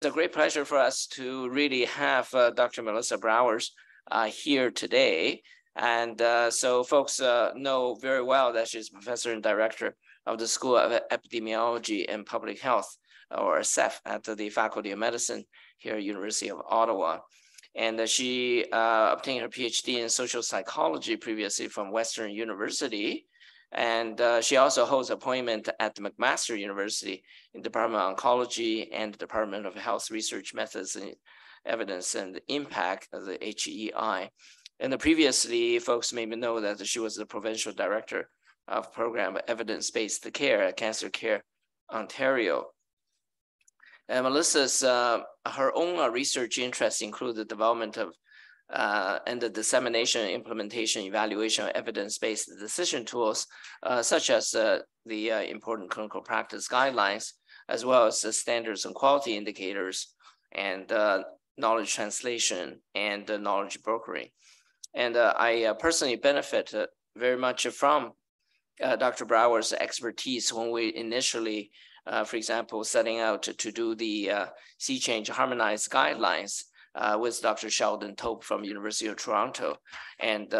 It's a great pleasure for us to really have Dr. Melissa Brouwers here today. And so folks know very well that she's professor and director of the School of Epidemiology and Public Health, or SEPH, at the Faculty of Medicine here at University of Ottawa. And she obtained her PhD in social psychology previously from Western University. And she also holds appointment at the McMaster University in the Department of Oncology and the Department of Health Research Methods and Evidence and Impact, the HEI. And previously, folks may know that she was the provincial director of program Evidence-Based Care at Cancer Care Ontario. And Melissa's, her own research interests include the development of and the dissemination, implementation, evaluation of evidence-based decision tools, such as the important clinical practice guidelines, as well as the standards and quality indicators, and knowledge translation and knowledge brokering. And I personally benefit very much from Dr. Brouwers' expertise when we initially, for example, setting out to do the C-Change harmonized guidelines with Dr. Sheldon Tope from University of Toronto. And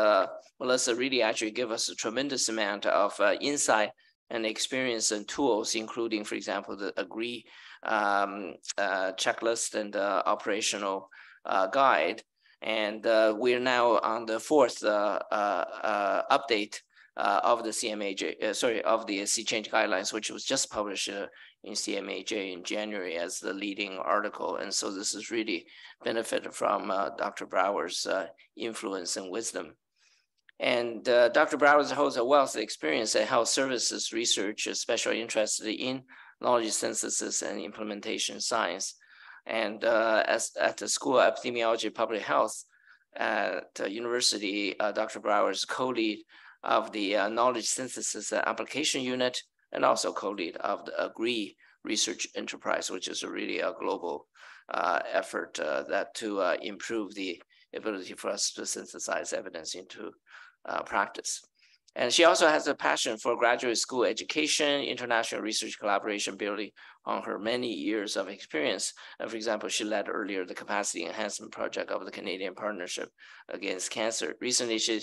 Melissa really actually gave us a tremendous amount of insight and experience and tools, including, for example, the AGREE checklist and operational guide. And we're now on the fourth update of the CMAJ, of the C-Change guidelines, which was just published in CMAJ in January as the leading article. And so this is really benefited from Dr. Brouwers' influence and wisdom. And Dr. Brouwers holds a wealth of experience in health services research, especially interested in knowledge synthesis and implementation science. And as at the School of Epidemiology and Public Health at the University, Dr. Brouwers co-lead of the knowledge synthesis and application unit, and also co-lead of the AGREE research enterprise, which is really a global effort that to improve the ability for us to synthesize evidence into practice. And she also has a passion for graduate school education, international research collaboration, building on her many years of experience. And for example, she led earlier the capacity enhancement project of the Canadian Partnership Against Cancer. Recently, she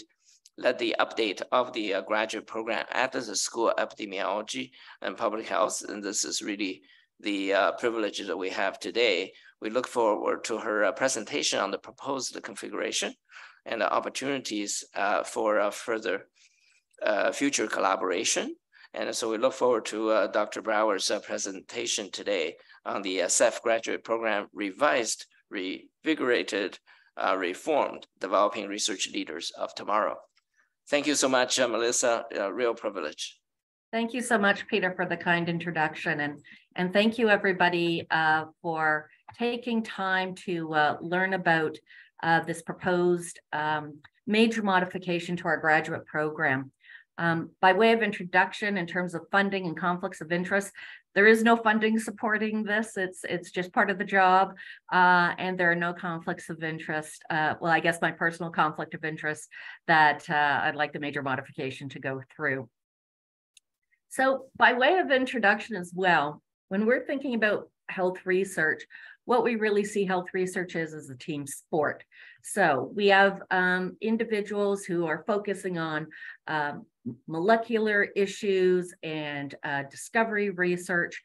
led the update of the graduate program at the School of Epidemiology and Public Health. And this is really the privilege that we have today. We look forward to her presentation on the proposed configuration and the opportunities for further future collaboration. And so we look forward to Dr. Brouwers' presentation today on the SEPH graduate program, revised, reinvigorated, reformed, developing research leaders of tomorrow. Thank you so much, Melissa, a real privilege. Thank you so much, Peter, for the kind introduction. And thank you, everybody, for taking time to learn about this proposed major modification to our graduate program. By way of introduction, in terms of funding and conflicts of interest, there is no funding supporting this. It's just part of the job, and there are no conflicts of interest. Well, I guess my personal conflict of interest that I'd like the major modification to go through. So by way of introduction as well, when we're thinking about health research, what we really see health research is a team sport. So we have individuals who are focusing on molecular issues and discovery research.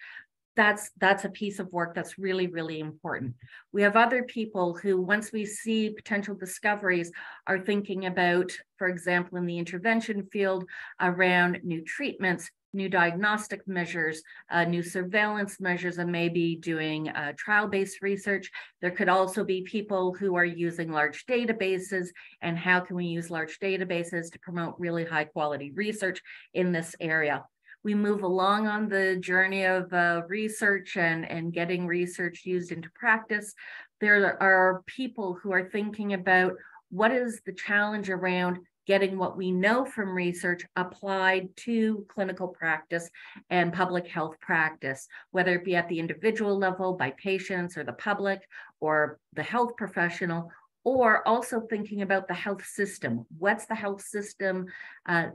That's a piece of work that's really, really important. We have other people who, once we see potential discoveries, are thinking about, for example, in the intervention field, around new treatments, new diagnostic measures, new surveillance measures, and maybe doing trial-based research. There could also be people who are using large databases, and how can we use large databases to promote really high-quality research in this area. We move along on the journey of research and getting research used into practice. There are people who are thinking about what is the challenge around getting what we know from research applied to clinical practice and public health practice, whether it be at the individual level by patients or the public or the health professional, or also thinking about the health system. What's the health system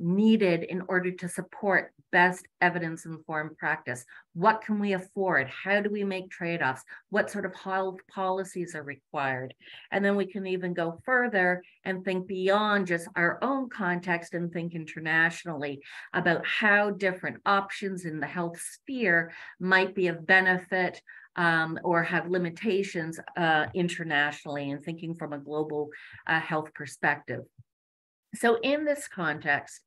needed in order to support best evidence-informed practice? What can we afford? How do we make trade-offs? What sort of health policies are required? And then we can even go further and think beyond just our own context and think internationally about how different options in the health sphere might be of benefit or have limitations internationally, and thinking from a global health perspective. So in this context,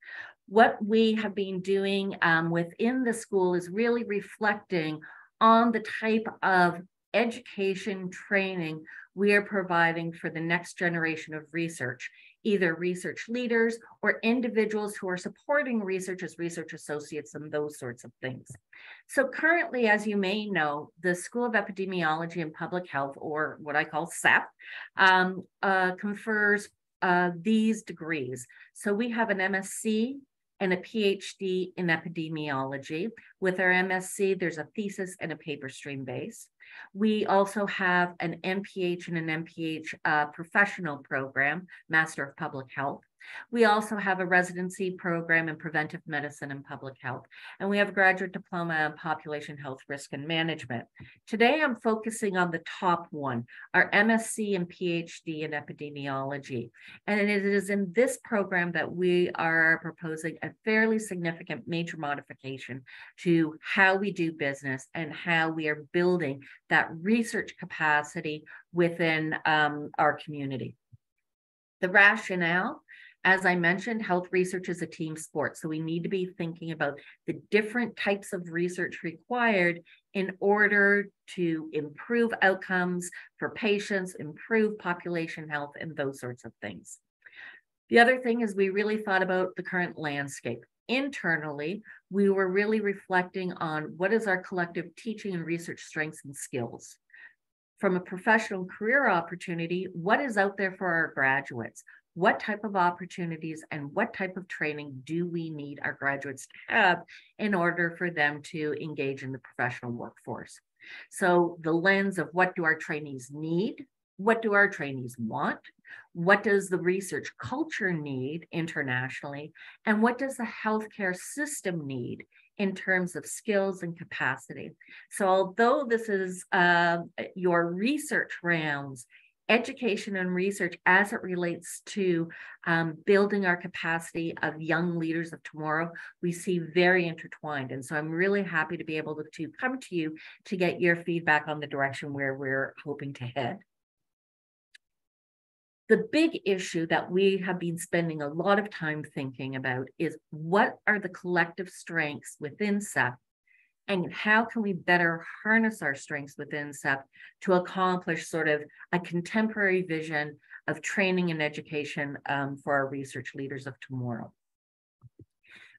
what we have been doing within the school is really reflecting on the type of education training we are providing for the next generation of research, either research leaders or individuals who are supporting research as research associates and those sorts of things. So currently, as you may know, the School of Epidemiology and Public Health, or what I call SEPH, confers these degrees. So we have an MSc and a PhD in epidemiology. With our MSc, there's a thesis and a paper stream base. We also have an MPH and an MPH professional program, Master of Public Health. We also have a residency program in preventive medicine and public health, and we have a graduate diploma in population health risk and management. Today, I'm focusing on the top one, our MSc and PhD in epidemiology. And it is in this program that we are proposing a fairly significant major modification to how we do business and how we are building that research capacity within our community. The rationale, as I mentioned, health research is a team sport. So we need to be thinking about the different types of research required in order to improve outcomes for patients, improve population health, and those sorts of things. The other thing is we really thought about the current landscape. Internally, we were really reflecting on what is our collective teaching and research strengths and skills. From a professional career opportunity, what is out there for our graduates? What type of opportunities and what type of training do we need our graduates to have in order for them to engage in the professional workforce? So the lens of what do our trainees need? What do our trainees want? What does the research culture need internationally? And what does the healthcare system need in terms of skills and capacity? So although this is your research rounds, education and research as it relates to building our capacity of young leaders of tomorrow, we see very intertwined. And so I'm really happy to be able to come to you to get your feedback on the direction where we're hoping to head. The big issue that we have been spending a lot of time thinking about is what are the collective strengths within SEPH, and how can we better harness our strengths within SEPH to accomplish sort of a contemporary vision of training and education for our research leaders of tomorrow.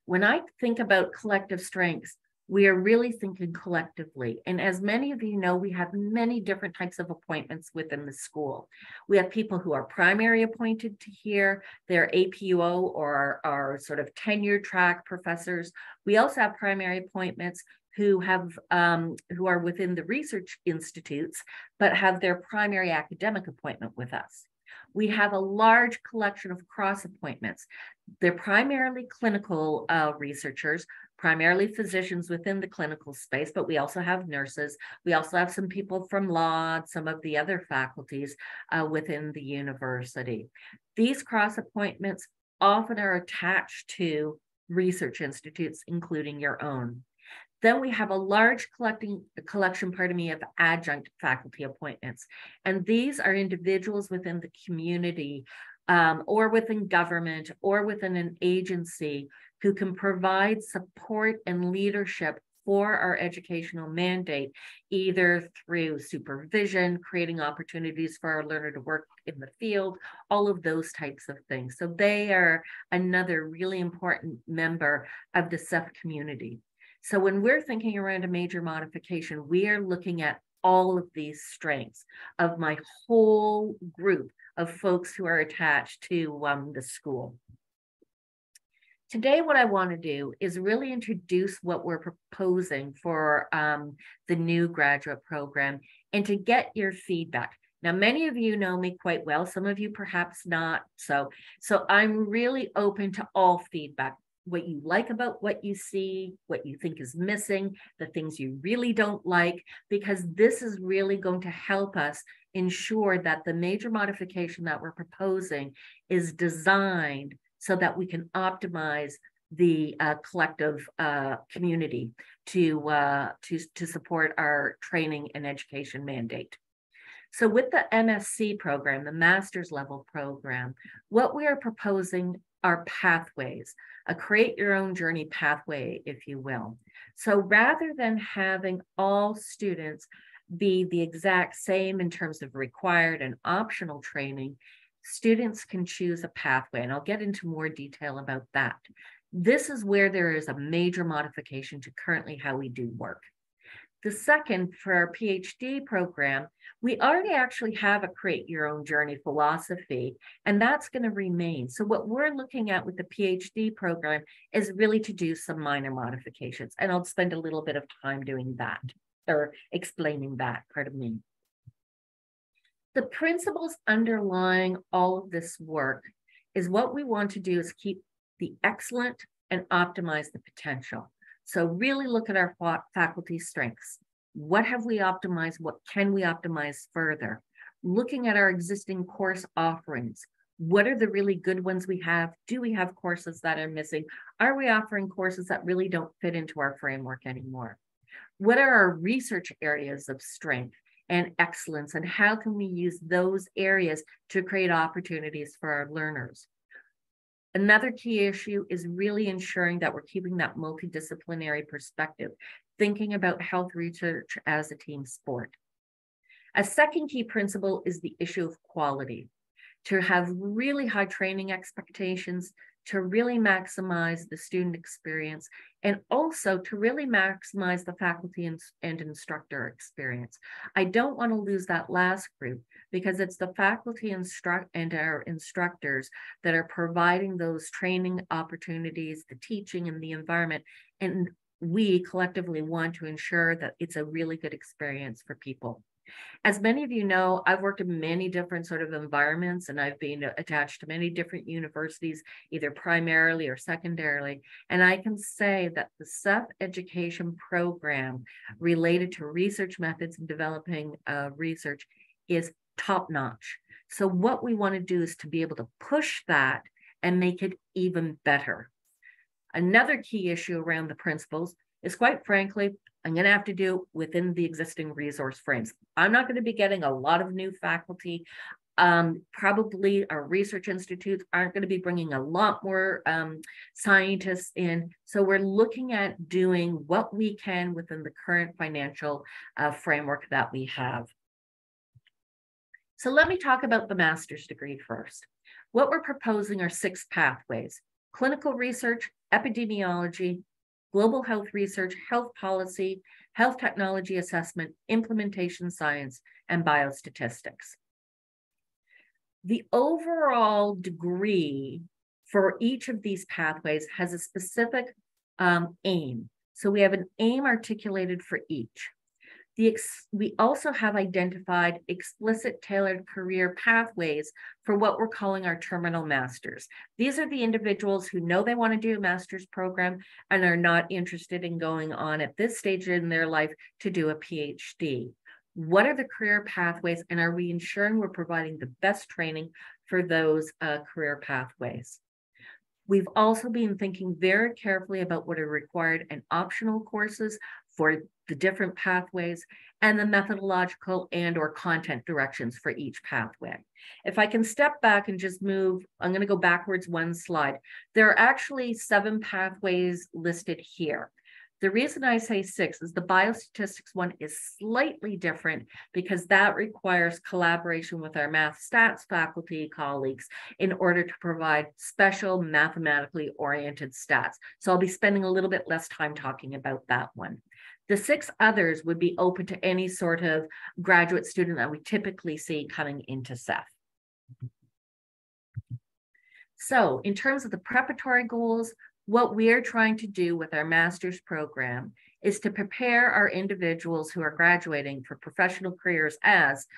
When I think about collective strengths, we are really thinking collectively. And as many of you know, we have many different types of appointments within the school. We have people who are primary appointed to here, they're APUO or our sort of tenure track professors. We also have primary appointments who are within the research institutes, but have their primary academic appointment with us. We have a large collection of cross appointments. They're primarily clinical researchers, primarily physicians within the clinical space, but we also have nurses. We also have some people from law, some of the other faculties within the university. These cross appointments often are attached to research institutes, including your own. Then we have a large collection, of adjunct faculty appointments. And these are individuals within the community or within government or within an agency who can provide support and leadership for our educational mandate, either through supervision, creating opportunities for our learner to work in the field, all of those types of things. So they are another really important member of the SEPH community. So when we're thinking around a major modification, we are looking at all of these strengths of my whole group of folks who are attached to the school. Today, what I want to do is really introduce what we're proposing for the new graduate program and to get your feedback. Now, many of you know me quite well, some of you perhaps not. So I'm really open to all feedback, what you like about what you see, what you think is missing, the things you really don't like, because this is really going to help us ensure that the major modification that we're proposing is designed so that we can optimize the collective community to support our training and education mandate. So with the MSc program, the master's level program, what we are proposing are pathways, a create your own journey pathway, if you will. So rather than having all students be the exact same in terms of required and optional training, students can choose a pathway, and I'll get into more detail about that. This is where there is a major modification to currently how we do work. The second, for our PhD program, we already actually have a create your own journey philosophy, and that's going to remain. So what we're looking at with the PhD program is really to do some minor modifications, and I'll spend a little bit of time doing that, or explaining that, pardon me. The principles underlying all of this work is what we want to do is keep the excellent and optimize the potential. So really look at our faculty strengths. What have we optimized? What can we optimize further? Looking at our existing course offerings. What are the really good ones we have? Do we have courses that are missing? Are we offering courses that really don't fit into our framework anymore? What are our research areas of strength and excellence, and how can we use those areas to create opportunities for our learners? Another key issue is really ensuring that we're keeping that multidisciplinary perspective, thinking about health research as a team sport. A second key principle is the issue of quality, to have really high training expectations, to really maximize the student experience, and also to really maximize the faculty and instructor experience. I don't want to lose that last group, because it's the faculty and our instructors that are providing those training opportunities, the teaching and the environment. And we collectively want to ensure that it's a really good experience for people. As many of you know, I've worked in many different sort of environments, and I've been attached to many different universities, either primarily or secondarily. And I can say that the SEPH education program related to research methods and developing research is top-notch. So what we want to do is to be able to push that and make it even better. Another key issue around the principles is, quite frankly, I'm going to have to do within the existing resource frames. I'm not going to be getting a lot of new faculty. Probably our research institutes aren't going to be bringing a lot more scientists in. So we're looking at doing what we can within the current financial framework that we have. So let me talk about the master's degree first. What we're proposing are 6 pathways: clinical research, epidemiology, global health research, health policy, health technology assessment, implementation science, and biostatistics. The overall degree for each of these pathways has a specific aim. So we have an aim articulated for each. We also have identified explicit tailored career pathways for what we're calling our terminal masters. These are the individuals who know they want to do a master's program and are not interested in going on at this stage in their life to do a PhD. What are the career pathways, and are we ensuring we're providing the best training for those career pathways? We've also been thinking very carefully about what are required and optional courses for the different pathways, and the methodological and/or content directions for each pathway. If I can step back and just move, I'm going to go backwards 1 slide. There are actually 7 pathways listed here. The reason I say 6 is the biostatistics one is slightly different, because that requires collaboration with our math stats faculty colleagues in order to provide special mathematically oriented stats. So I'll be spending a little bit less time talking about that one. The 6 others would be open to any sort of graduate student that we typically see coming into SEPH. So in terms of the preparatory goals, what we're trying to do with our master's program is to prepare our individuals who are graduating for professional careers as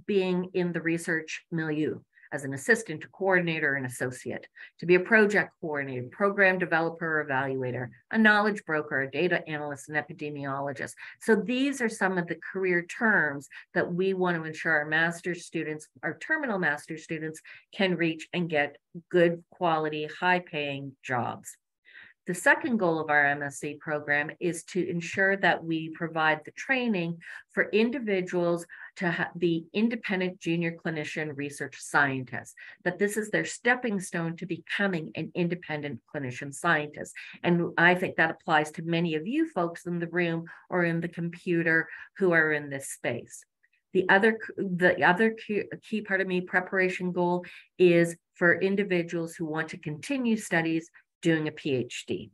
being in the research milieu as an assistant, a coordinator, an associate, to be a project coordinator, program developer, evaluator, a knowledge broker, a data analyst, an epidemiologist. So these are some of the career terms that we want to ensure our master's students, our terminal master's students, can reach and get good quality, high-paying jobs. The second goal of our MSc program is to ensure that we provide the training for individuals to be independent junior clinician research scientists, that this is their stepping stone to becoming an independent clinician scientist. And I think that applies to many of you folks in the room or in the computer who are in this space. The other key part of preparation goal is for individuals who want to continue studies doing a PhD.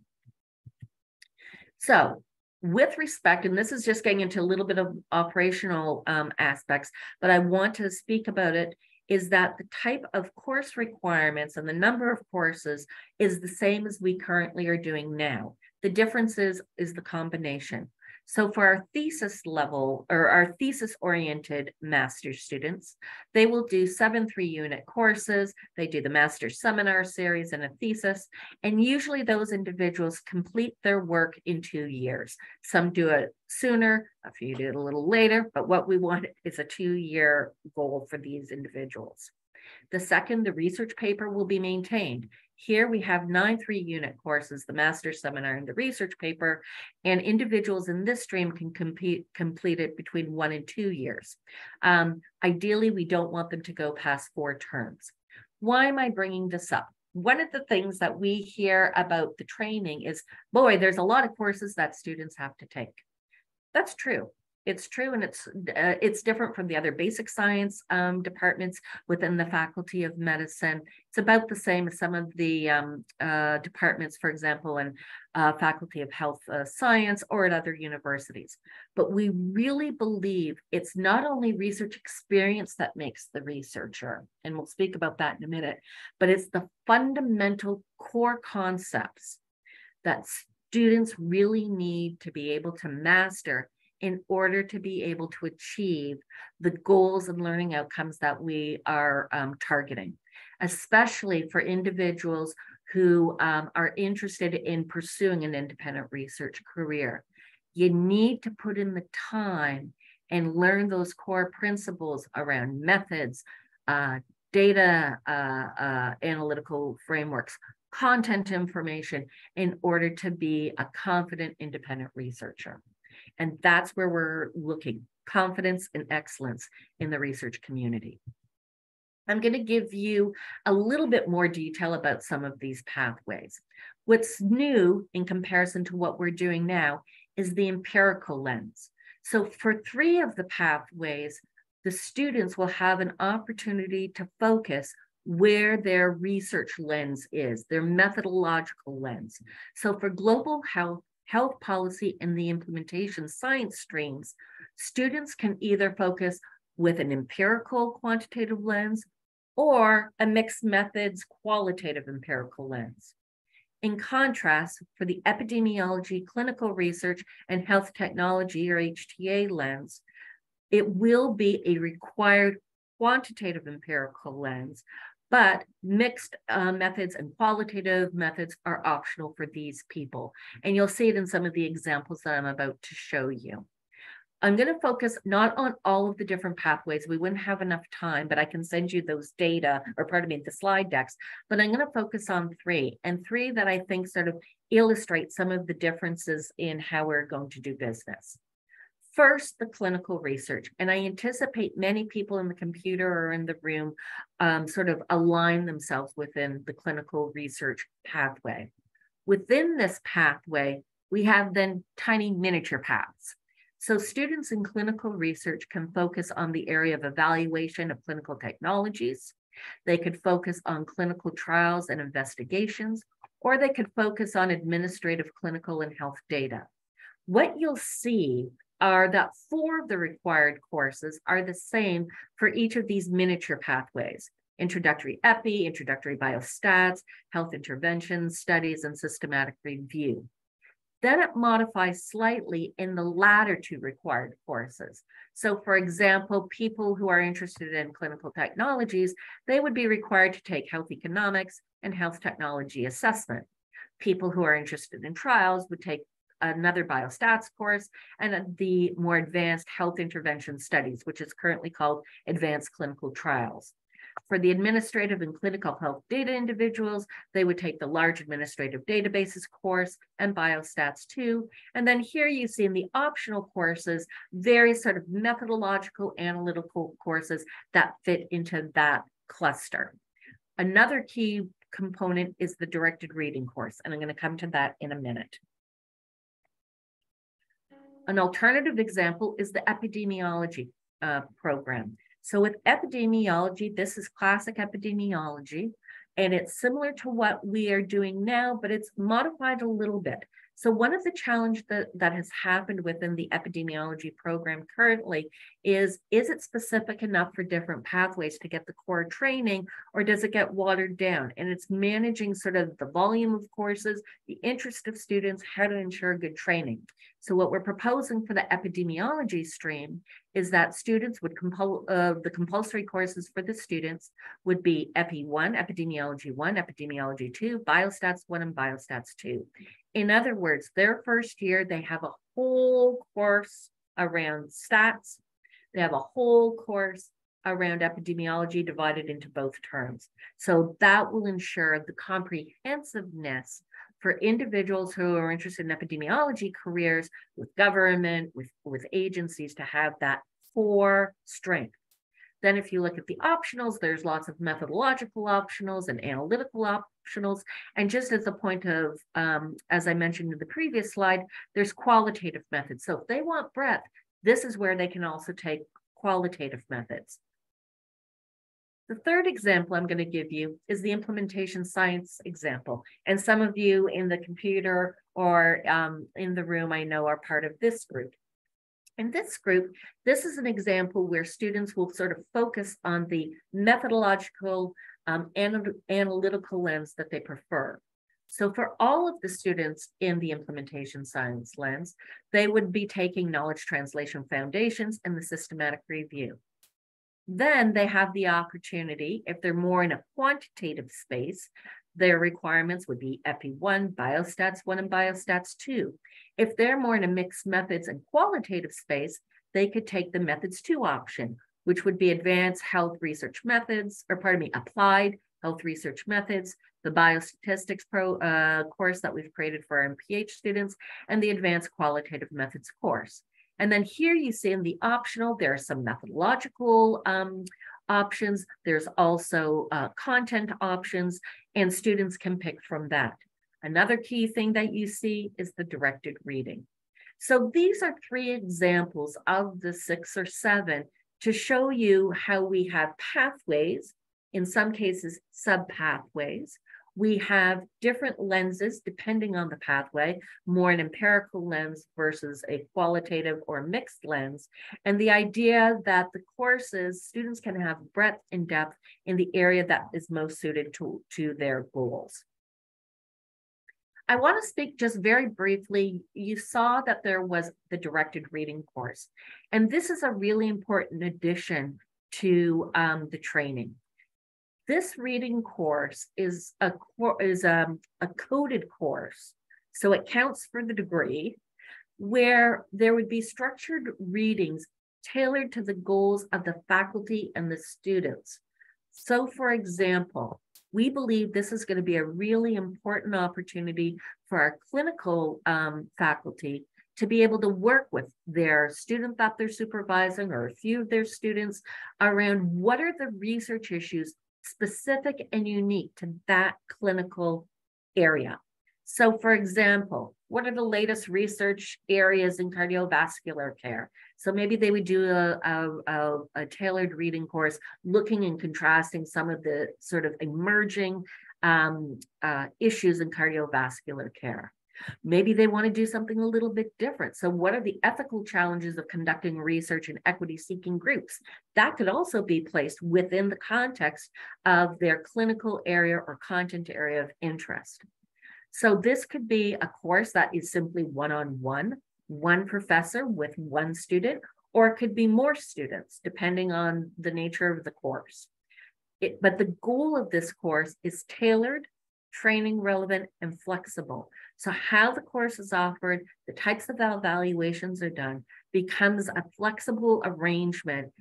So with respect, and this is just getting into a little bit of operational aspects, but I want to speak about it, is that the type of course requirements and the number of courses is the same as we currently are doing now. The difference is the combination. So for our thesis level or our thesis oriented master's students, they will do 7 3-unit courses. They do the master's seminar series and a thesis. And usually those individuals complete their work in 2 years. Some do it sooner, a few do it a little later, but what we want is a 2-year goal for these individuals. The second, the research paper will be maintained. Here we have 9 3-unit courses, the master's seminar and the research paper, and individuals in this stream can complete it between 1 and 2 years. Ideally, we don't want them to go past 4 terms. Why am I bringing this up? One of the things that we hear about the training is, boy, there's a lot of courses that students have to take. That's true. It's true, and it's different from the other basic science departments within the Faculty of Medicine. It's about the same as some of the departments, for example, in Faculty of Health Science or at other universities. But we really believe it's not only research experience that makes the researcher, and we'll speak about that in a minute, but it's the fundamental core concepts that students really need to be able to master in order to be able to achieve the goals and learning outcomes that we are targeting, especially for individuals who are interested in pursuing an independent research career. You need to put in the time and learn those core principles around methods, data analytical frameworks, content information in order to be a confident independent researcher. And that's where we're looking, confidence and excellence in the research community. I'm going to give you a little bit more detail about some of these pathways. What's new in comparison to what we're doing now is the empirical lens. So for 3 of the pathways, the students will have an opportunity to focus where their research lens is, their methodological lens. So for global health policy and the implementation science streams, students can either focus with an empirical quantitative lens or a mixed methods qualitative empirical lens. In contrast, for the epidemiology, clinical research, and health technology or HTA lens, it will be a required quantitative empirical lens, but mixed methods and qualitative methods are optional for these people. And you'll see it in some of the examples that I'm about to show you. I'm going to focus not on all of the different pathways. We wouldn't have enough time, but I can send you those data, or pardon me, the slide decks. But I'm going to focus on 3, and 3 that I think sort of illustrate some of the differences in how we're going to do business. First, the clinical research, and I anticipate many people in the computer or in the room sort of align themselves within the clinical research pathway. Within this pathway, we have then tiny miniature paths. So students in clinical research can focus on the area of evaluation of clinical technologies. They could focus on clinical trials and investigations, or they could focus on administrative, clinical, and health data. What you'll see are that 4 of the required courses are the same for each of these miniature pathways: introductory epi, introductory biostats, health interventions, studies, and systematic review. Then it modifies slightly in the latter two required courses. So for example, people who are interested in clinical technologies, they would be required to take health economics and health technology assessment. People who are interested in trials would take another biostats course and the more advanced health intervention studies, which is currently called advanced clinical trials. For the administrative and clinical health data individuals, they would take the large administrative databases course and biostats 2. And then here you see in the optional courses, various sort of methodological analytical courses that fit into that cluster. Another key component is the directed reading course, and I'm going to come to that in a minute. An alternative example is the epidemiology program. So with epidemiology, this is classic epidemiology, and it's similar to what we are doing now, but it's modified a little bit. So one of the challenges that has happened within the epidemiology program currently is it specific enough for different pathways to get the core training, or does it get watered down? And it's managing sort of the volume of courses, the interest of students, how to ensure good training. So what we're proposing for the epidemiology stream is that students would the compulsory courses for the students would be Epi 1, Epidemiology 1, Epidemiology 2, Biostats 1, and Biostats 2. In other words, their first year, they have a whole course around stats. They have a whole course around epidemiology divided into both terms. So that will ensure the comprehensiveness for individuals who are interested in epidemiology careers with government, with agencies, to have that core strength. Then if you look at the optionals, there's lots of methodological optionals and analytical optionals. And just as a point of, as I mentioned in the previous slide, there's qualitative methods. So if they want breadth, this is where they can also take qualitative methods. The third example I'm going to give you is the implementation science example. And some of you in the computer or in the room I know are part of this group. In this group, this is an example where students will sort of focus on the methodological analytical lens that they prefer. So for all of the students in the implementation science lens, they would be taking knowledge translation foundations and the systematic review. Then they have the opportunity, if they're more in a quantitative space, their requirements would be Epi 1, Biostats 1, and Biostats 2. If they're more in a mixed methods and qualitative space, they could take the Methods 2 option, which would be Advanced Health Research Methods, or pardon me, Applied Health Research Methods, the Biostatistics course that we've created for our MPH students, and the Advanced Qualitative Methods course. And then here you see in the optional, there are some methodological options. There's also content options, and students can pick from that. Another key thing that you see is the directed reading. So these are 3 examples of the 6 or 7 to show you how we have pathways, in some cases sub-pathways. We have different lenses depending on the pathway, more an empirical lens versus a qualitative or mixed lens. And the idea that the courses, students can have breadth and depth in the area that is most suited to their goals. I want to speak just very briefly. You saw that there was the directed reading course, and this is a really important addition to the training. This reading course is a coded course, so it counts for the degree, where there would be structured readings tailored to the goals of the faculty and the students. So for example, we believe this is going to be a really important opportunity for our clinical faculty to be able to work with their student that they're supervising, or a few of their students, around what are the research issues specific and unique to that clinical area. So for example, what are the latest research areas in cardiovascular care? So maybe they would do a tailored reading course looking and contrasting some of the sort of emerging issues in cardiovascular care. Maybe they want to do something a little bit different. So what are the ethical challenges of conducting research in equity-seeking groups? That could also be placed within the context of their clinical area or content area of interest. So this could be a course that is simply one-on-one, one professor with one student, or it could be more students, depending on the nature of the course. But the goal of this course is tailored, training relevant, and flexible. So how the course is offered, the types of evaluations are done, becomes a flexible arrangement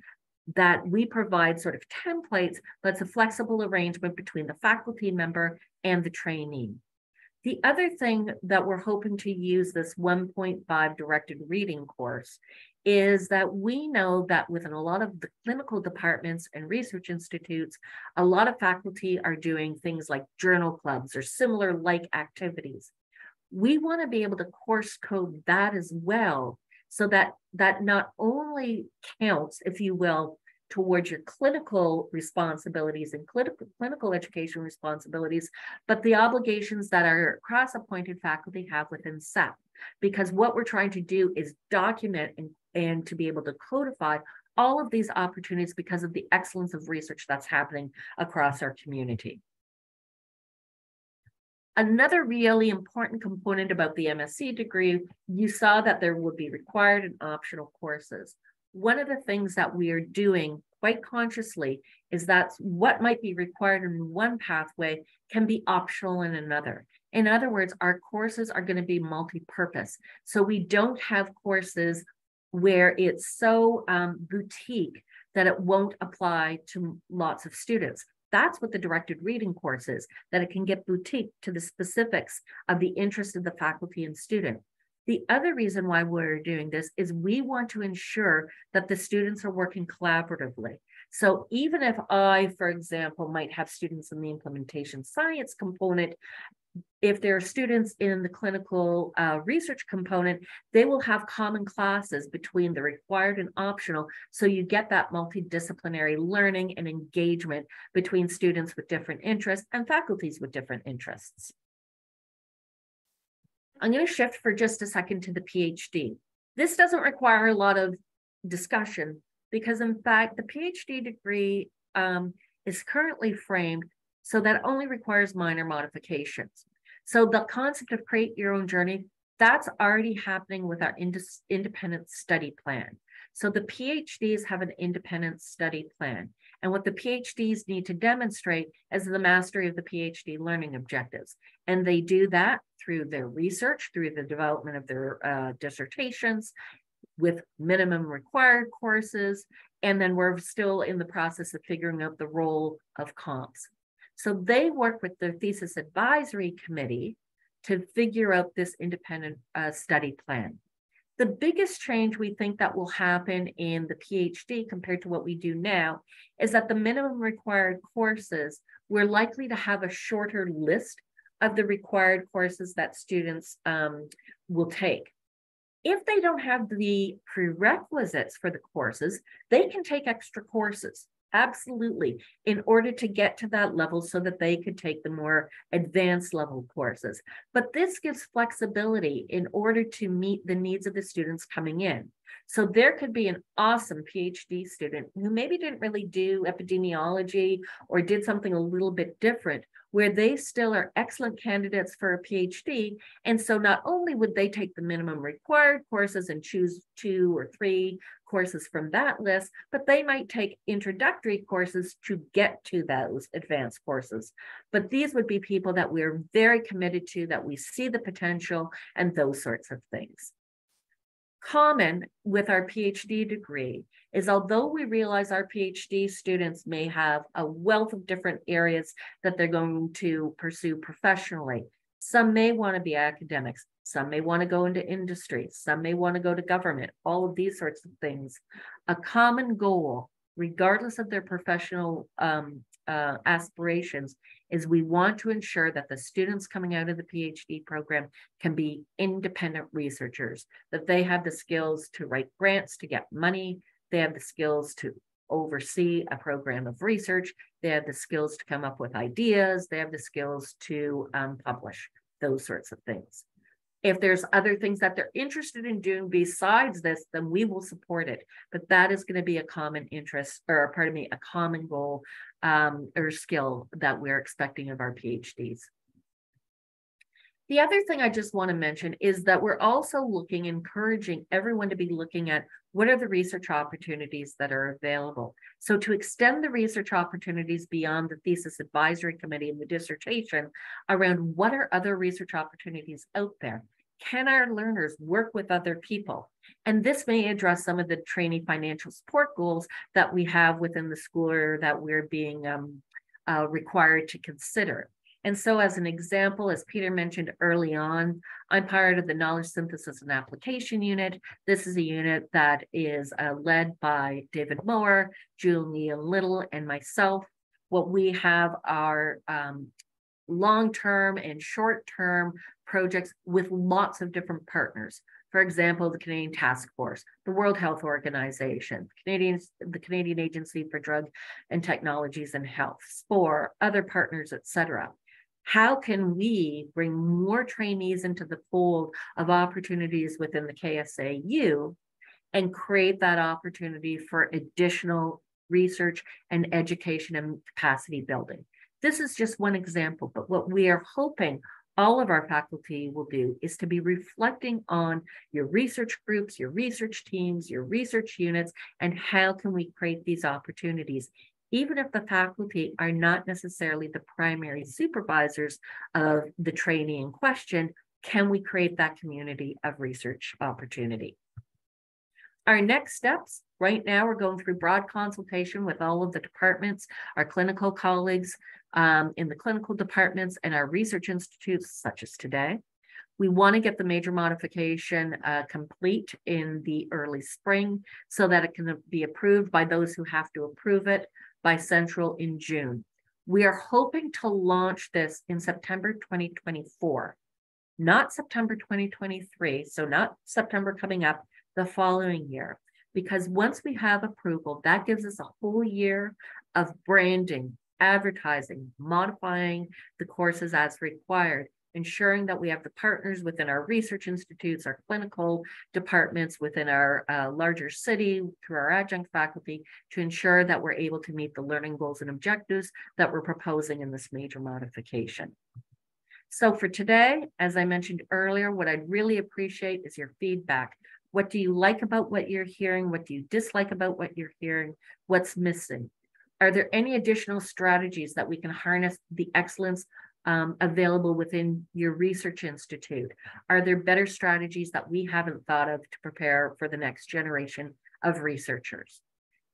that we provide sort of templates, but it's a flexible arrangement between the faculty member and the trainee. The other thing that we're hoping to use this 1.5 directed reading course is that we know that within a lot of the clinical departments and research institutes, a lot of faculty are doing things like journal clubs or similar like activities. We want to be able to course code that as well, so that that not only counts, if you will, towards your clinical responsibilities and clinical education responsibilities, but the obligations that our cross-appointed faculty have within SEPH. Because what we're trying to do is document and to be able to codify all of these opportunities because of the excellence of research that's happening across our community. Another really important component about the MSc degree, you saw that there would be required and optional courses. One of the things that we are doing quite consciously is that what might be required in one pathway can be optional in another. In other words, our courses are going to be multi-purpose. So we don't have courses where it's so boutique that it won't apply to lots of students. That's what the directed reading course is, that it can get boutique to the specifics of the interest of the faculty and student. The other reason why we're doing this is we want to ensure that the students are working collaboratively. So even if I, for example, might have students in the implementation science component, if there are students in the clinical research component, they will have common classes between the required and optional. So you get that multidisciplinary learning and engagement between students with different interests and faculties with different interests. I'm going to shift for just a second to the PhD. This doesn't require a lot of discussion because, in fact, the PhD degree is currently framed so that it only requires minor modifications. So the concept of create your own journey, that's already happening with our independent study plan. So the PhDs have an independent study plan. And what the PhDs need to demonstrate is the mastery of the PhD learning objectives. And they do that through their research, through the development of their dissertations, with minimum required courses. And then we're still in the process of figuring out the role of comps. So they work with their thesis advisory committee to figure out this independent study plan. The biggest change we think that will happen in the PhD compared to what we do now is that the minimum required courses, we're likely to have a shorter list of the required courses that students will take. If they don't have the prerequisites for the courses, they can take extra courses. Absolutely, in order to get to that level so that they could take the more advanced level courses. But this gives flexibility in order to meet the needs of the students coming in. So there could be an awesome PhD student who maybe didn't really do epidemiology or did something a little bit different, where they still are excellent candidates for a PhD. And so not only would they take the minimum required courses and choose 2 or 3 courses from that list, but they might take introductory courses to get to those advanced courses. But these would be people that we're very committed to, that we see the potential and those sorts of things. Common with our PhD degree is, although we realize our PhD students may have a wealth of different areas that they're going to pursue professionally, some may want to be academics, some may want to go into industry, some may want to go to government, all of these sorts of things. A common goal, regardless of their professional aspirations, is we want to ensure that the students coming out of the PhD program can be independent researchers, that they have the skills to write grants, to get money, they have the skills to oversee a program of research, they have the skills to come up with ideas, they have the skills to publish, those sorts of things. If there's other things that they're interested in doing besides this, then we will support it. But that is going to be a common interest, or pardon me, a common goal or skill that we're expecting of our PhDs. The other thing I just want to mention is that we're also encouraging everyone to be looking at what are the research opportunities that are available. So to extend the research opportunities beyond the thesis advisory committee and the dissertation around what are other research opportunities out there? Can our learners work with other people? And this may address some of the trainee financial support goals that we have within the school or that we're being required to consider. And so as an example, as Peter mentioned early on, I'm part of the Knowledge Synthesis and Application Unit. This is a unit that is led by David Moore, Julia Little, and myself. What we have are long-term and short-term projects with lots of different partners. For example, the Canadian Task Force, the World Health Organization, the Canadian Agency for Drug and Technologies and Health, SPORE, other partners, etc. How can we bring more trainees into the fold of opportunities within the KSAU and create that opportunity for additional research and education and capacity building? This is just one example, but what we are hoping all of our faculty will do is to be reflecting on your research groups, your research teams, your research units, and how can we create these opportunities. Even if the faculty are not necessarily the primary supervisors of the trainee in question, can we create that community of research opportunity? Our next steps, right now we're going through broad consultation with all of the departments, our clinical colleagues in the clinical departments and our research institutes such as today. We want to get the major modification complete in the early spring so that it can be approved by those who have to approve it by Central in June. We are hoping to launch this in September 2024, not September 2023, so not September coming up, the following year. Because once we have approval, that gives us a whole year of branding, advertising, modifying the courses as required, ensuring that we have the partners within our research institutes, our clinical departments within our larger city, through our adjunct faculty, to ensure that we're able to meet the learning goals and objectives that we're proposing in this major modification. So for today, as I mentioned earlier, what I'd really appreciate is your feedback. What do you like about what you're hearing? What do you dislike about what you're hearing? What's missing? Are there any additional strategies that we can harness the excellence available within your research institute? Are there better strategies that we haven't thought of to prepare for the next generation of researchers?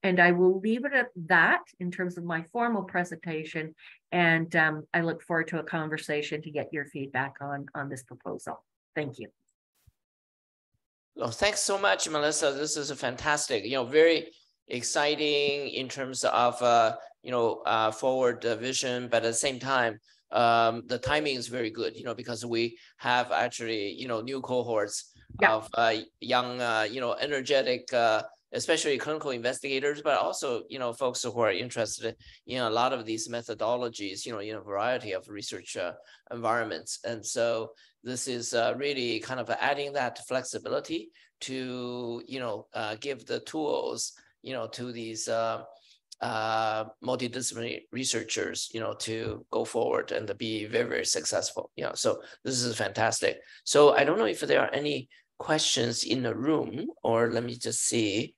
And I will leave it at that in terms of my formal presentation. And I look forward to a conversation to get your feedback on this proposal. Thank you. Well, thanks so much, Melissa. This is a fantastic, very exciting in terms of, forward vision, but at the same time, the timing is very good, because we have actually, new cohorts of young, energetic, especially clinical investigators, but also, folks who are interested in a lot of these methodologies, in a variety of research environments. And so this is really kind of adding that flexibility to, give the tools, to these multidisciplinary researchers, to go forward and to be very, very successful. So this is fantastic. So I don't know if there are any questions in the room, or let me just see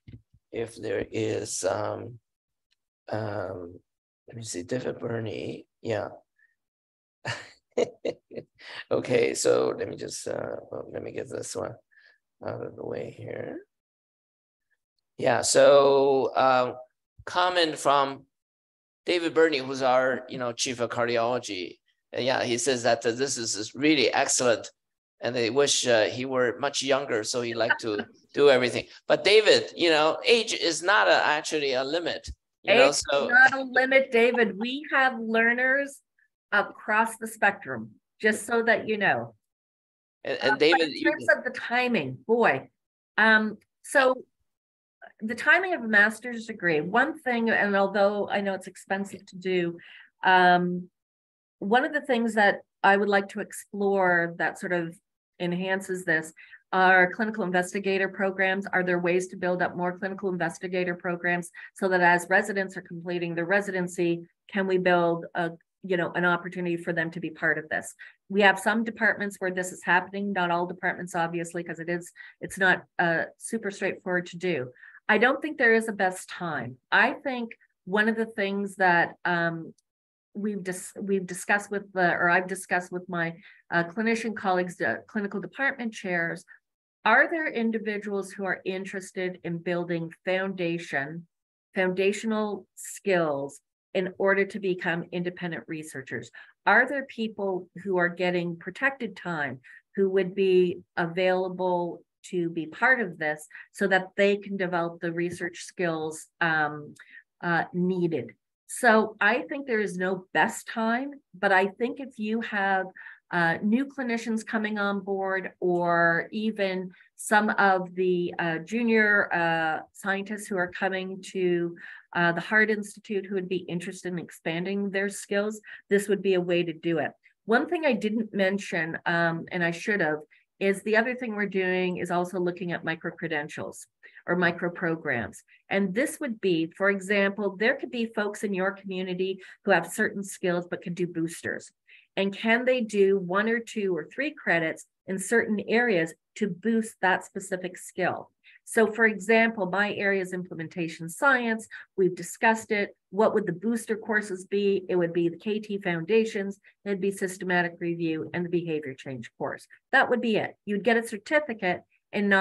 if there is. Let me see, David Burney. Yeah. Okay, so let me just let me get this one out of the way here. Yeah, so comment from David Burney, who's our chief of cardiology. Yeah, he says that this is really excellent, and they wish he were much younger, so he liked to do everything. But David, age is not actually a limit. Age is not a limit, David. We have learners across the spectrum, just so that you know. And David, in terms of the timing, boy, so the timing of a master's degree, one thing, and although I know it's expensive to do, one of the things that I would like to explore that sort of enhances this are clinical investigator programs. Are there ways to build up more clinical investigator programs so that as residents are completing their residency, can we build a an opportunity for them to be part of this. We have some departments where this is happening, not all departments, obviously, because it's not super straightforward to do. I don't think there is a best time. I think one of the things that we've discussed with I've discussed with my clinician colleagues, clinical department chairs, are there individuals who are interested in building foundational skills in order to become independent researchers? Are there people who are getting protected time who would be available to be part of this so that they can develop the research skills needed? So I think there is no best time, but I think if you have new clinicians coming on board, or even some of the junior scientists who are coming to the Heart Institute who would be interested in expanding their skills, this would be a way to do it. One thing I didn't mention, and I should have, is the other thing we're doing is also looking at micro-credentials or micro-programs. And this would be, for example, there could be folks in your community who have certain skills but can do boosters. And can they do 1 or 2 or 3 credits in certain areas to boost that specific skill? So for example, my area is implementation science. We've discussed it. What would the booster courses be? It would be the KT foundations, it'd be systematic review, and the behavior change course. That would be it. You'd get a certificate in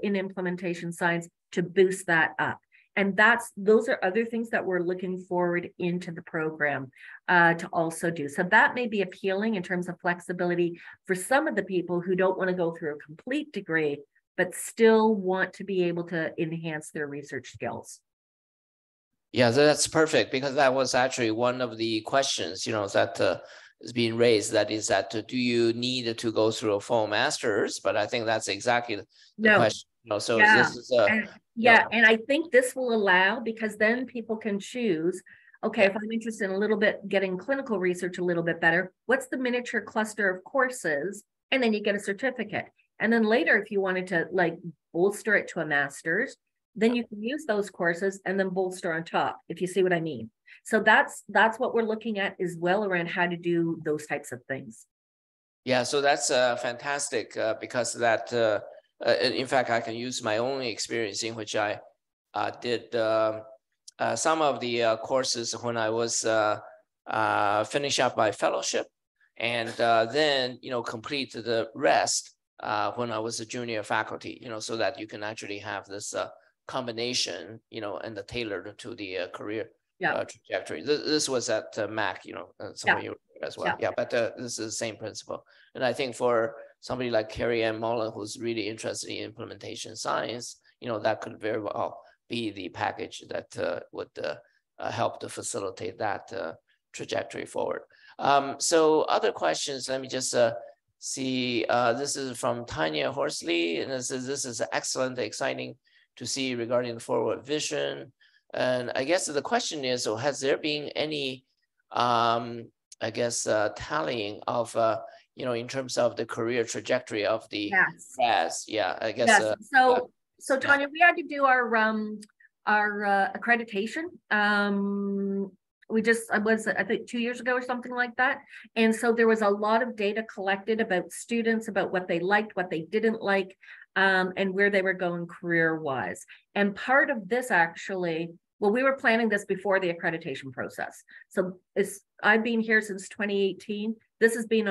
implementation science to boost that up. And those are other things that we're looking forward into the program to also do. So that may be appealing in terms of flexibility for some of the people who don't want to go through a complete degree, but still want to be able to enhance their research skills. Yeah, that's perfect, because that was actually one of the questions, that is being raised. That is that, do you need to go through a full master's? But I think that's exactly the question. So yeah. this is and I think this will allow, because then people can choose, okay, if I'm interested in a little bit getting clinical research a little bit better, what's the miniature cluster of courses? And then you get a certificate. And then later, if you wanted to bolster it to a master's, then you can use those courses and then bolster on top, if you see what I mean. So that's what we're looking at as well, around how to do those types of things. Yeah, so that's fantastic, because that, in fact, I can use my own experience in which I did some of the courses when I was finish up my fellowship, and then complete the rest when I was a junior faculty. So that you can actually have this combination, and tailored to the career trajectory. This was at Mac, somewhere you were as well. Yeah, but this is the same principle. And I think for somebody like Carrie Ann Mullen, who's really interested in implementation science, that could very well be the package that would help to facilitate that trajectory forward. So other questions, let me just see. This is from Tanya Horsley, and this is excellent, exciting to see regarding the forward vision. And I guess the question is, so has there been any, I guess, tallying of, in terms of the career trajectory of the grads? Yeah, I guess. Yes. So Tanya, we had to do our accreditation. I think 2 years ago or something like that. And so there was a lot of data collected about students, about what they liked, what they didn't like, and where they were going career-wise. And part of this actually, well, we were planning this before the accreditation process. So I've been here since 2018. This has been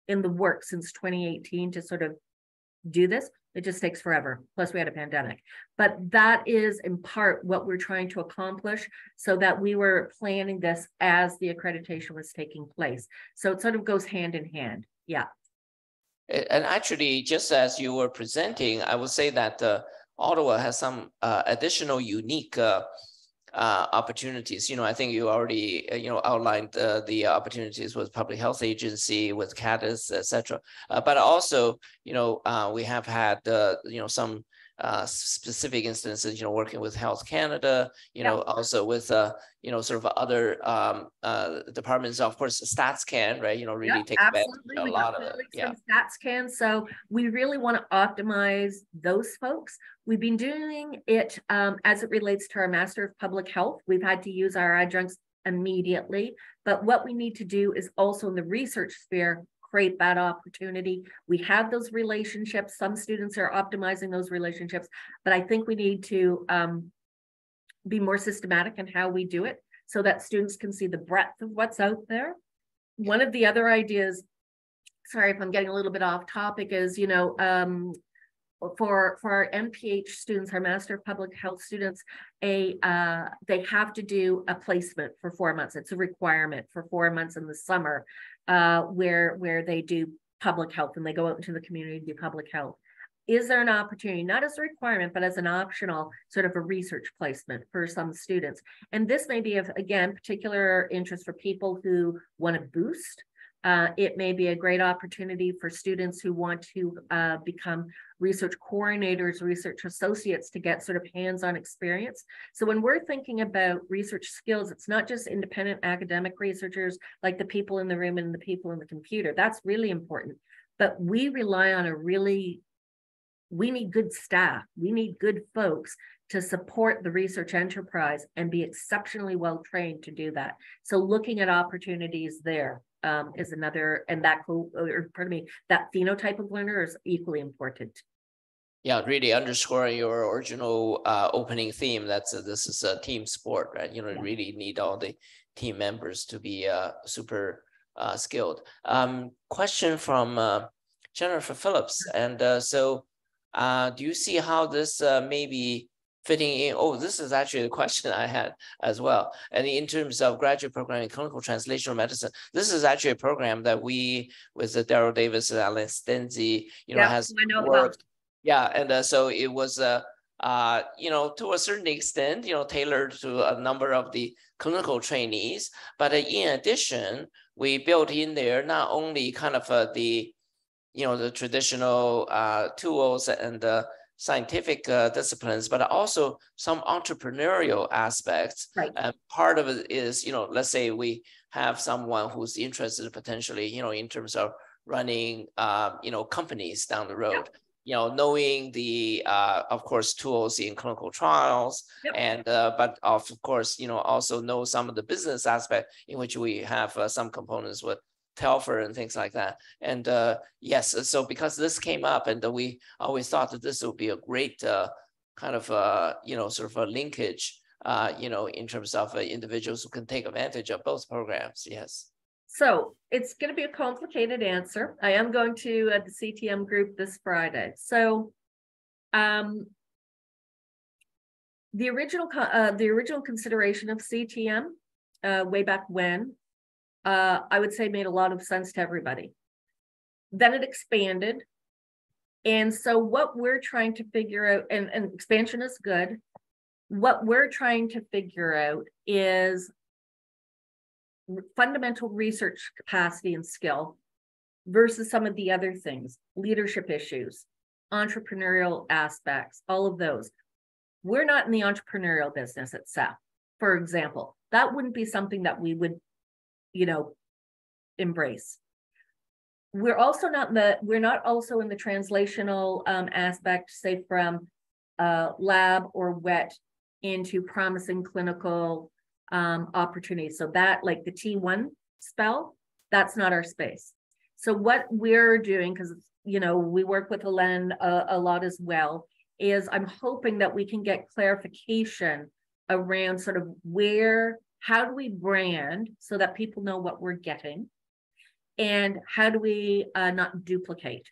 in the works since 2018 to sort of do this. It just takes forever. Plus we had a pandemic, but that is in part what we're trying to accomplish, so that we were planning this as the accreditation was taking place. So it sort of goes hand in hand. Yeah. And actually, just as you were presenting, I would say that Ottawa has some additional unique opportunities. I think you already outlined the opportunities with Public Health Agency, with CADIS, etc. But also, we have had some specific instances, working with Health Canada, also with sort of other departments. Of course, StatsCan, right? Really take advantage of a lot of it. Yeah, StatsCan. So we really want to optimize those folks. We've been doing it as it relates to our Master of Public Health. We've had to use our adjuncts immediately, but what we need to do is also in the research sphere, create that opportunity. We have those relationships. Some students are optimizing those relationships, but I think we need to be more systematic in how we do it so that students can see the breadth of what's out there. One of the other ideas, sorry if I'm getting a little bit off topic, is, you know, for our MPH students, our Master of Public Health students, they have to do a placement for 4 months. It's a requirement for 4 months in the summer, where they do public health and they go out into the community to do public health. Is there an opportunity, not as a requirement, but as an optional sort of a research placement for some students? And this may be of, again, particular interest for people who want to boost. It may be a great opportunity for students who want to become research coordinators, research associates, to get sort of hands-on experience. So when we're thinking about research skills, it's not just independent academic researchers like the people in the room and the people in the computer. That's really important. But we rely on we need good staff. We need good folks to support the research enterprise and be exceptionally well trained to do that. So looking at opportunities there is another, and that phenotype of learner is equally important. Yeah, really underscoring your original opening theme. This is a team sport, right? You know, you really need all the team members to be super skilled. Question from Jennifer Phillips, and do you see how this may be fitting in? Oh, this is actually the question I had as well. And in terms of graduate program in clinical translational medicine, this is actually a program that we, with Daryl Davis and Alan Stenzi, has worked. Yeah, and so it was, to a certain extent, tailored to a number of the clinical trainees. But in addition, we built in there not only kind of the traditional tools and scientific disciplines, but also some entrepreneurial aspects. Right. And part of it is, let's say we have someone who's interested potentially, in terms of running, companies down the road. Yep. Knowing the, of course, tools in clinical trials, yep. And but of course, also know some of the business aspect in which we have some components with Telfer and things like that. And yes, so because this came up, and we always thought that this would be a great kind of, sort of a linkage, in terms of individuals who can take advantage of both programs. Yes. So it's going to be a complicated answer. I am going to the CTM group this Friday. So the original consideration of CTM way back when, I would say made a lot of sense to everybody. Then it expanded. And so what we're trying to figure out, and expansion is good, what we're trying to figure out is fundamental research capacity and skill versus some of the other things, leadership issues, entrepreneurial aspects, all of those. We're not in the entrepreneurial business at SEPH, for example. That wouldn't be something that we would embrace. We're also not we're not also in the translational aspect, say from lab or wet into promising clinical opportunities. So that, like the T1 spell, that's not our space. So what we're doing, because we work with Hélène a lot as well, is I'm hoping that we can get clarification around sort of how do we brand so that people know what we're getting, and how do we not duplicate?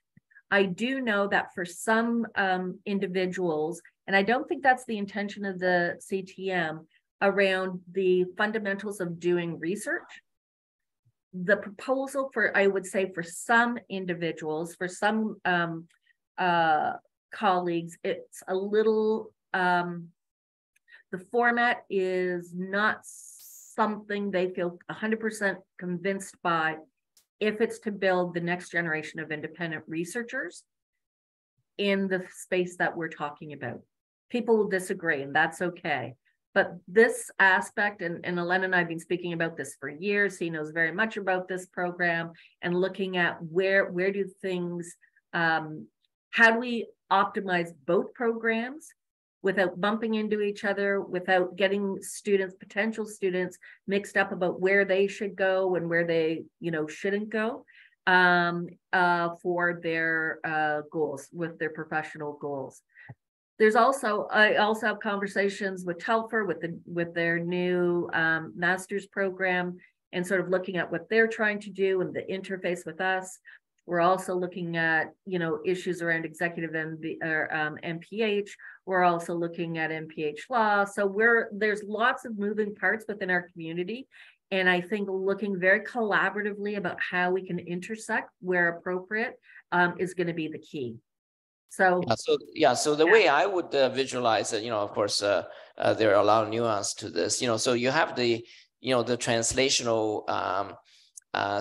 I do know that for some individuals, and I don't think that's the intention of the CTM, around the fundamentals of doing research, the proposal for, I would say for some individuals, for some colleagues, it's a little, the format is not something they feel 100% convinced by if it's to build the next generation of independent researchers in the space that we're talking about. People will disagree, and that's okay. But this aspect, and Hélène and I have been speaking about this for years. He knows very much about this program, and looking at where do things, how do we optimize both programs without bumping into each other, without getting students, potential students, mixed up about where they should go and where they, shouldn't go for their goals, with their professional goals. I also have conversations with Telfer with their new master's program, and sort of looking at what they're trying to do and the interface with us. We're also looking at, issues around executive MPH. We're also looking at MPH law. So there's lots of moving parts within our community. And I think looking very collaboratively about how we can intersect where appropriate is going to be the key. So the way I would visualize it, of course, there are a lot of nuance to this, so you have the translational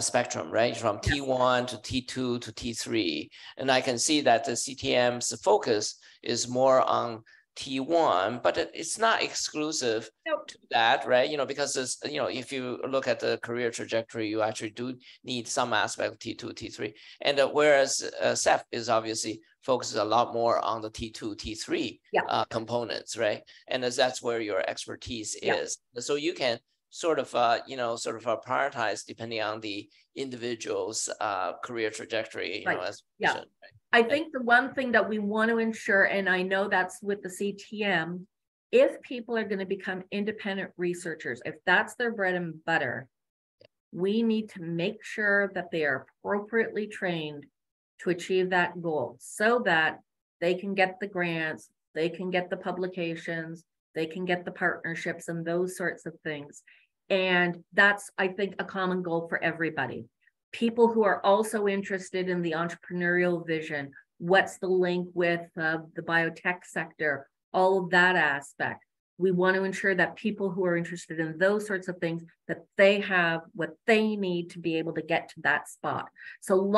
spectrum, right? From T1 to T2 to T3. And I can see that the CTM's focus is more on T1, but it's not exclusive to that, right? Because it's, if you look at the career trajectory, you actually do need some aspect of T2, T3. And whereas SEPH is obviously focuses a lot more on the T2, T3 components, right? And that's where your expertise is. So you can sort of prioritize depending on the individual's career trajectory, as mentioned, right? I think the one thing that we want to ensure, and I know that's with the CTM, if people are going to become independent researchers, if that's their bread and butter, we need to make sure that they are appropriately trained to achieve that goal, so that they can get the grants, they can get the publications, they can get the partnerships and those sorts of things. And that's, I think, a common goal for everybody. People who are also interested in the entrepreneurial vision, what's the link with the biotech sector, all of that aspect. We want to ensure that people who are interested in those sorts of things, that they have what they need to be able to get to that spot. So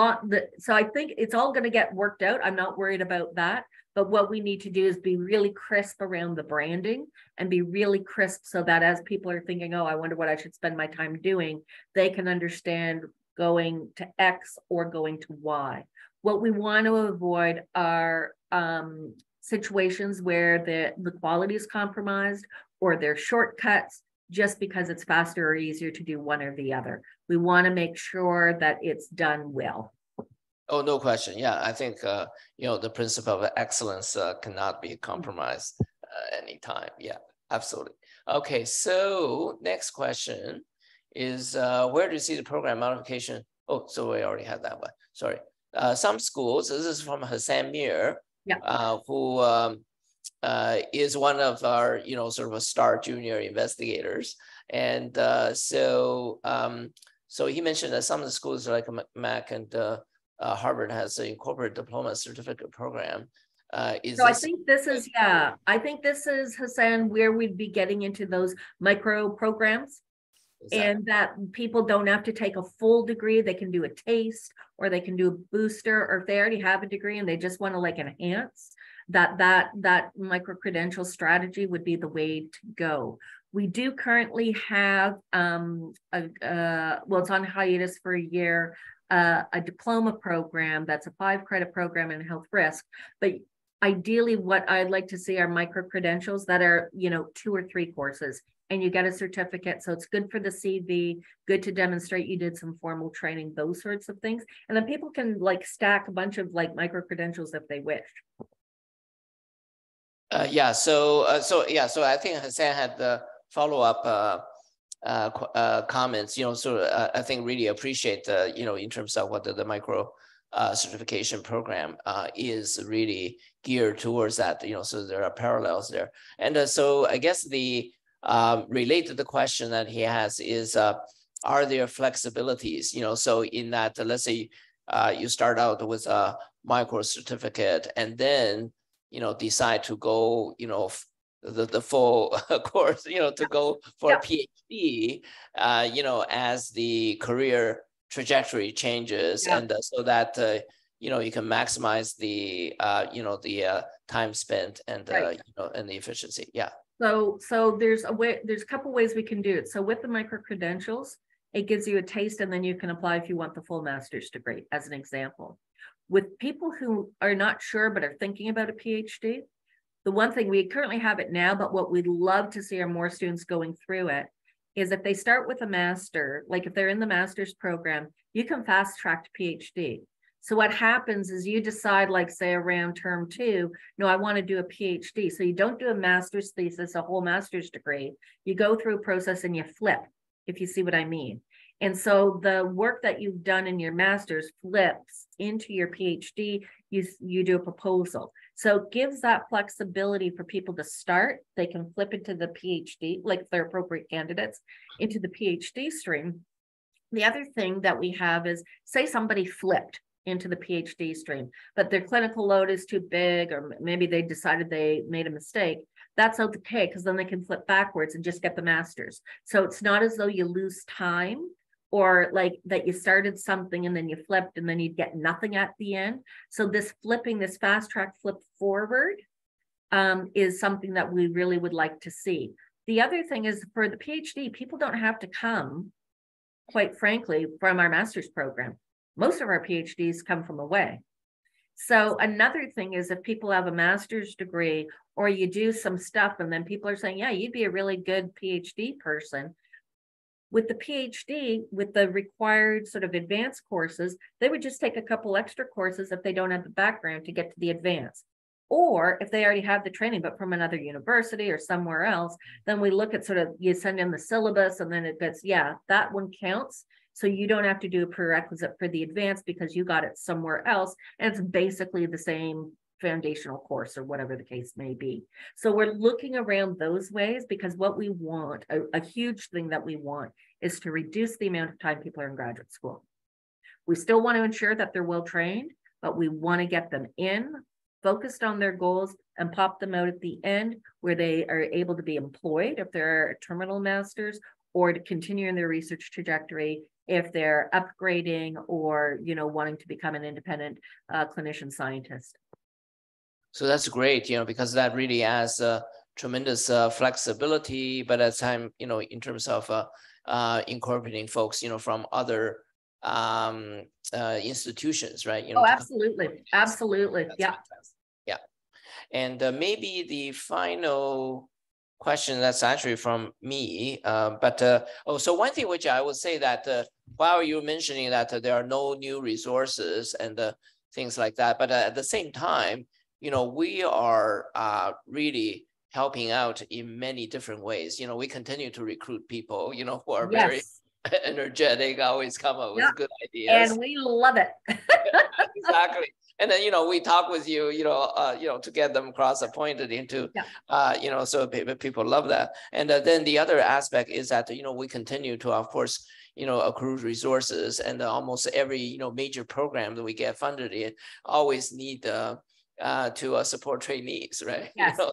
I think it's all going to get worked out. I'm not worried about that. But what we need to do is be really crisp around the branding, and be really crisp so that as people are thinking, oh, I wonder what I should spend my time doing, they can understand going to X or going to Y. What we want to avoid are situations where the quality is compromised, or there's shortcuts just because it's faster or easier to do one or the other. We want to make sure that it's done well. Oh, no question. Yeah, I think, the principle of excellence cannot be compromised anytime. Yeah, absolutely. Okay, so next question is where do you see the program modification? Oh, so we already had that one. Sorry. Some schools, this is from Hassan Mir, who is one of our, sort of a star junior investigators. And so he mentioned that some of the schools like Mac and Harvard has an incorporated diploma certificate program. I think this is, I think this is, Hassan, where we'd be getting into those micro programs. Exactly. And that people don't have to take a full degree. They can do a taste, or they can do a booster, or if they already have a degree and they just want to enhance, that micro-credential strategy would be the way to go. We do currently have, well, it's on hiatus for a year, a diploma program that's a 5-credit program in health risk. But ideally, what I'd like to see are micro-credentials that are, 2 or 3 courses, and you get a certificate. So it's good for the CV, good to demonstrate you did some formal training, those sorts of things. And then people can stack a bunch of micro-credentials if they wish. So I think Hassan had the follow-up comments, I think really appreciate, in terms of what the micro certification program is really geared towards that, so there are parallels there. And so I guess the related to the question that he has is, are there flexibilities, so in that, let's say you start out with a micro certificate and then, decide to go, the full course, to go for a PhD, as the career trajectory changes, and so that you can maximize the the time spent and and the efficiency. So there's a couple ways we can do it. So with the micro credentials, it gives you a taste, and then you can apply if you want the full master's degree, as an example. With people who are not sure but are thinking about a PhD, The one thing we currently have it now, but what we'd love to see are more students going through it, is if they start with a master, like if they're in the master's program, you can fast track to PhD. So what happens is you decide, like say around term 2, no, I want to do a PhD. So you don't do a master's thesis, a whole master's degree. You go through a process and you flip, if you see what I mean. And so the work that you've done in your master's flips into your PhD, you do a proposal. So it gives that flexibility for people to start. They can flip into the PhD, like if they're appropriate candidates, into the PhD stream. The other thing that we have is, say somebody flipped into the PhD stream, but their clinical load is too big, or maybe they decided they made a mistake. That's okay, because then they can flip backwards and just get the master's. So it's not as though you lose time, or like that you started something and then you flipped and then you'd get nothing at the end. So this flipping, this fast track flip forward is something that we really would like to see. The other thing is, for the PhD, people don't have to come, quite frankly, from our master's program. Most of our PhDs come from away. So another thing is, if people have a master's degree, or you do some stuff and then people are saying, yeah, you'd be a really good PhD person. With the PhD, with the required sort of advanced courses, they would just take a couple extra courses if they don't have the background to get to the advanced. Or if they already have the training, but from another university or somewhere else, then we look at sort of, you send in the syllabus and then it gets, yeah, that one counts. So you don't have to do a prerequisite for the advanced because you got it somewhere else. And it's basically the same foundational course, or whatever the case may be. So we're looking around those ways, because what we want, a huge thing that we want, is to reduce the amount of time people are in graduate school. We still want to ensure that they're well trained, but we want to get them in, focused on their goals, and pop them out at the end where they are able to be employed if they're terminal masters, or to continue in their research trajectory if they're upgrading, or wanting to become an independent clinician scientist. So that's great, because that really adds tremendous flexibility, but at the time, in terms of incorporating folks, from other institutions, right? Oh, absolutely. Absolutely. Yeah. Fantastic. Yeah. And maybe the final question that's actually from me, so one thing which I would say that while you're mentioning that there are no new resources and things like that, but at the same time, we are really helping out in many different ways. We continue to recruit people, who are very energetic, always come up with good ideas. And we love it. Exactly. And then, we talk with you, to get them cross-appointed into, so people love that. And then the other aspect is that, we continue to, of course, accrue resources, and almost every, major program that we get funded in always need to support trainees, right? Yes. So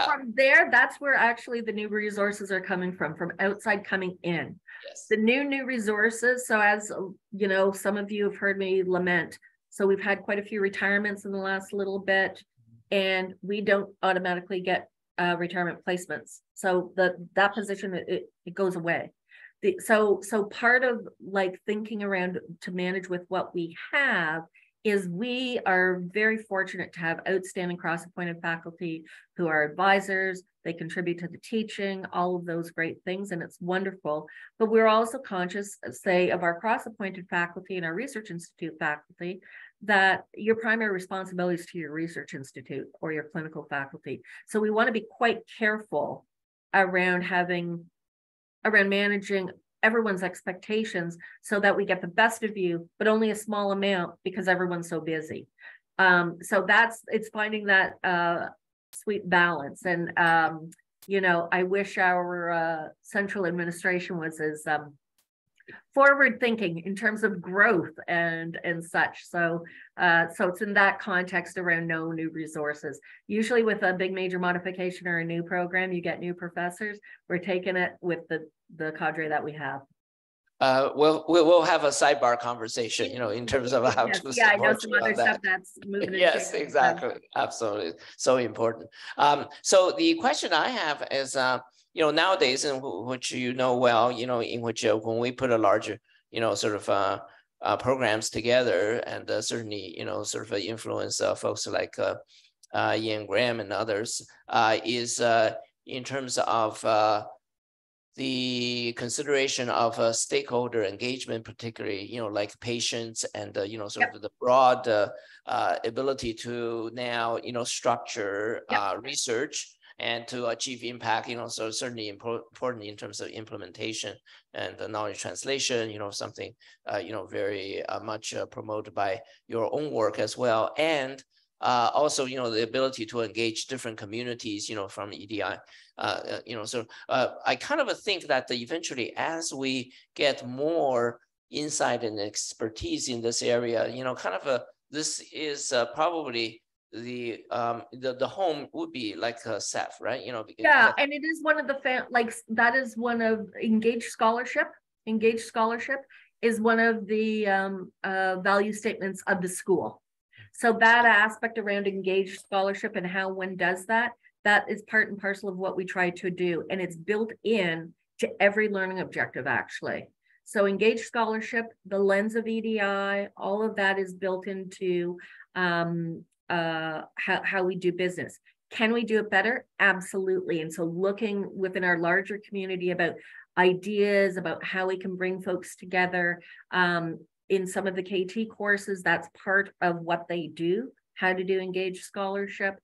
from there, that's where actually the new resources are coming from outside coming in. Yes. The new resources. So as some of you have heard me lament. So we've had quite a few retirements in the last little bit, and we don't automatically get retirement placements. So that position, it goes away. So part of like thinking around to manage with what we have is we are very fortunate to have outstanding cross-appointed faculty who are advisors. They contribute to the teaching, all of those great things, and it's wonderful. But we're also conscious, say, of our cross-appointed faculty and our research institute faculty, that your primary responsibility is to your research institute or your clinical faculty. So we want to be quite careful around managing everyone's expectations so that we get the best of you, but only a small amount because everyone's so busy. So it's finding that sweet balance. And, I wish our central administration was as forward thinking in terms of growth and such. So it's in that context around no new resources. Usually with a big major modification or a new program, you get new professors. We're taking it with the cadre that we have. We'll have a sidebar conversation, in terms of how to support. I know some other stuff that's moving. Yes, exactly. Absolutely. So important. So the question I have is, nowadays, in which well, in which when we put a larger, sort of programs together, and certainly, sort of influence folks like Ian Graham and others, is in terms of the consideration of stakeholder engagement, particularly, like patients and, sort of the broad ability to now, structure research and to achieve impact, so certainly important in terms of implementation and the knowledge translation, something, very much promoted by your own work as well. And also, the ability to engage different communities, from EDI, so I kind of think that eventually, as we get more insight and expertise in this area, this is probably the home would be like a SEPH, right? Yeah, and it is one of the that is one of Engaged Scholarship. Engaged Scholarship is one of the value statements of the school. So that aspect around engaged scholarship and how one does that is part and parcel of what we try to do. And it's built in to every learning objective, actually. So engaged scholarship, the lens of EDI, all of that is built into how we do business. Can we do it better? Absolutely. And so looking within our larger community about ideas, about how we can bring folks together, in some of the KT courses, that's part of what they do, how to do engaged scholarship.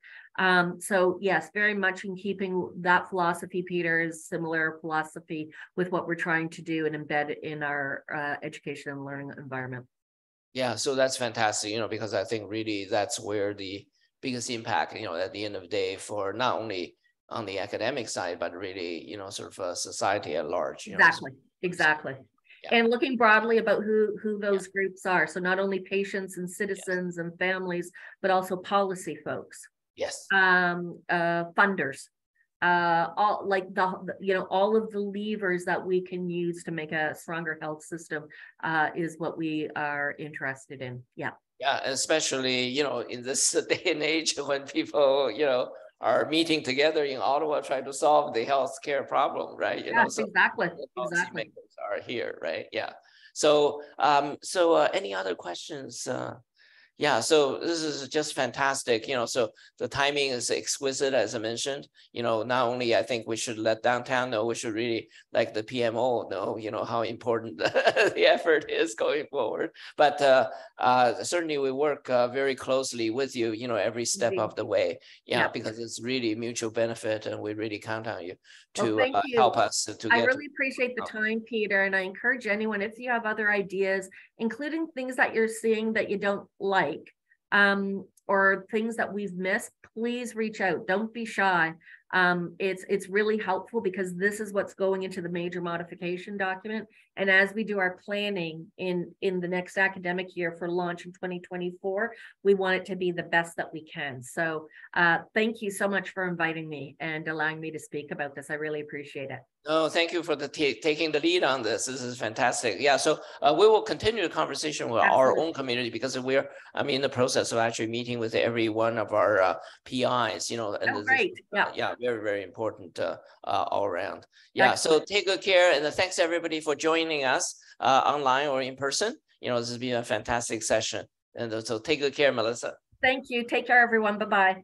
So yes, very much in keeping that philosophy, Peter, is similar philosophy with what we're trying to do and embed in our education and learning environment. Yeah, so that's fantastic, because I think really that's where the biggest impact, at the end of the day, for not only on the academic side, but really, sort of society at large. Exactly. Yeah. And looking broadly about who those groups are. So not only patients and citizens and families, but also policy folks. Yes. Funders, all like all of the levers that we can use to make a stronger health system is what we are interested in. Yeah. Yeah, especially, in this day and age when people, are meeting together in Ottawa trying to solve the healthcare problem, right? So exactly. Are here, right? Yeah. So, any other questions? Yeah, so this is just fantastic, so the timing is exquisite, as I mentioned. Not only I think we should let downtown know, we should really like the PMO know, how important the effort is going forward. But certainly we work very closely with you, every step of the way. Yeah, because it's really mutual benefit, and we really count on you to help us to get. I really appreciate the time, Peter, and I encourage anyone, if you have other ideas, including things that you're seeing that you don't like, or things that we've missed, please reach out. Don't be shy. It's really helpful because this is what's going into the major modification document. And as we do our planning in the next academic year for launch in 2024, we want it to be the best that we can. So thank you so much for inviting me and allowing me to speak about this. I really appreciate it. No, thank you for taking the lead on this. This is fantastic. Yeah, so we will continue the conversation with our own community, because we're, in the process of actually meeting with every one of our PIs, and great. Yeah, very, very important all around. Yeah, excellent. So take good care, and thanks everybody for joining us online or in person. This has been a fantastic session, and so take good care, Melissa. Thank you. Take care, everyone. Bye-bye.